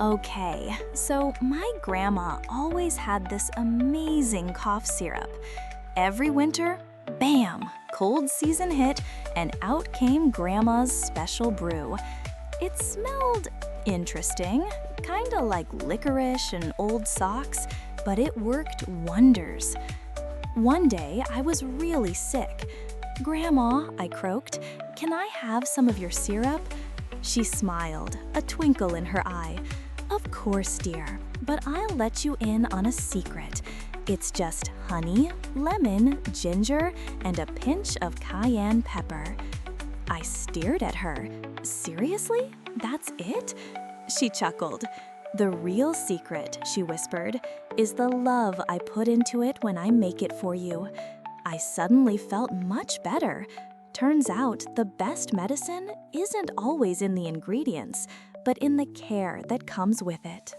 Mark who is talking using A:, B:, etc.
A: Okay, so my grandma always had this amazing cough syrup. Every winter, bam, cold season hit, and out came Grandma's special brew. It smelled interesting, kinda like licorice and old socks, but it worked wonders. One day, I was really sick. "Grandma," I croaked, "can I have some of your syrup?" She smiled, a twinkle in her eye. "Of course, dear, but I'll let you in on a secret. It's just honey, lemon, ginger, and a pinch of cayenne pepper." I stared at her. "Seriously? That's it?" She chuckled. "The real secret," she whispered, "is the love I put into it when I make it for you." I suddenly felt much better. Turns out the best medicine isn't always in the ingredients, but in the care that comes with it.